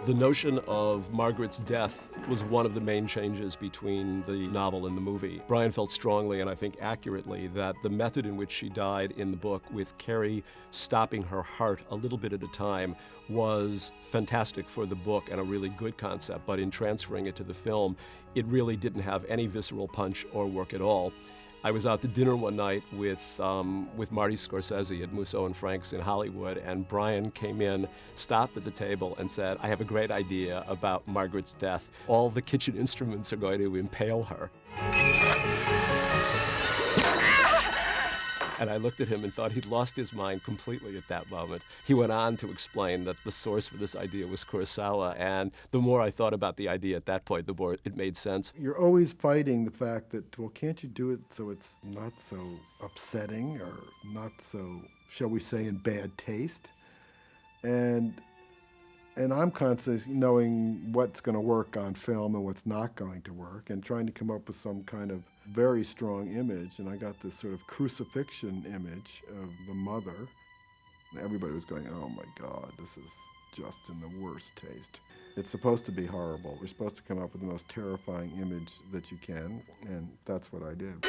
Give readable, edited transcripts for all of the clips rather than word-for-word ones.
The notion of Margaret's death was one of the main changes between the novel and the movie. Brian felt strongly, and I think accurately, that the method in which she died in the book, with Carrie stopping her heart a little bit at a time, was fantastic for the book and a really good concept, but in transferring it to the film, it really didn't have any visceral punch or work at all. I was out to dinner one night with Marty Scorsese at Musso and Frank's in Hollywood, and Brian came in, stopped at the table, and said, "I have a great idea about Margaret's death. All the kitchen instruments are going to impale her." And I looked at him and thought he'd lost his mind completely at that moment. He went on to explain that the source for this idea was Kurosawa, and the more I thought about the idea at that point, the more it made sense. You're always fighting the fact that, well, can't you do it so it's not so upsetting or not so, shall we say, in bad taste? And I'm constantly knowing what's going to work on film and what's not going to work, and trying to come up with some kind of very strong image. And I got this sort of crucifixion image of the mother. Everybody was going, "Oh my God, this is just in the worst taste." It's supposed to be horrible. We're supposed to come up with the most terrifying image that you can, and that's what I did.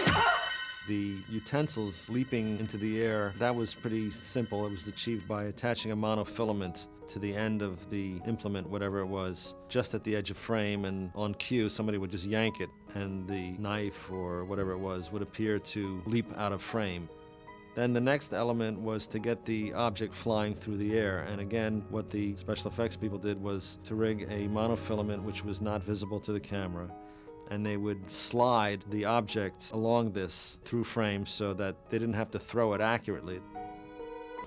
The utensils leaping into the air, that was pretty simple. It was achieved by attaching a monofilament to the end of the implement, whatever it was, just at the edge of frame, and on cue somebody would just yank it and the knife or whatever it was would appear to leap out of frame. Then the next element was to get the object flying through the air, and again what the special effects people did was to rig a monofilament which was not visible to the camera, and they would slide the object along this through frame so that they didn't have to throw it accurately.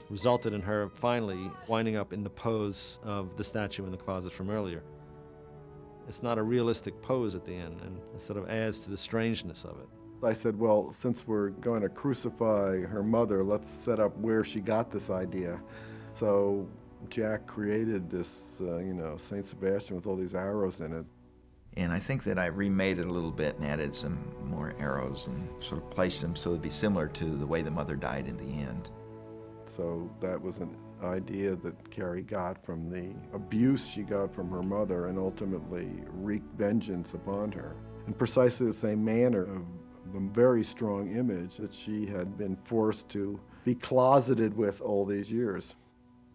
Resulted in her finally winding up in the pose of the statue in the closet from earlier. It's not a realistic pose at the end, and it sort of adds to the strangeness of it. I said, well, since we're going to crucify her mother, let's set up where she got this idea. So Jack created this, Saint Sebastian with all these arrows in it. And I think that I remade it a little bit and added some more arrows and sort of placed them so it'd be similar to the way the mother died in the end. So that was an idea that Carrie got from the abuse she got from her mother, and ultimately wreaked vengeance upon her. In precisely the same manner of the very strong image that she had been forced to be closeted with all these years.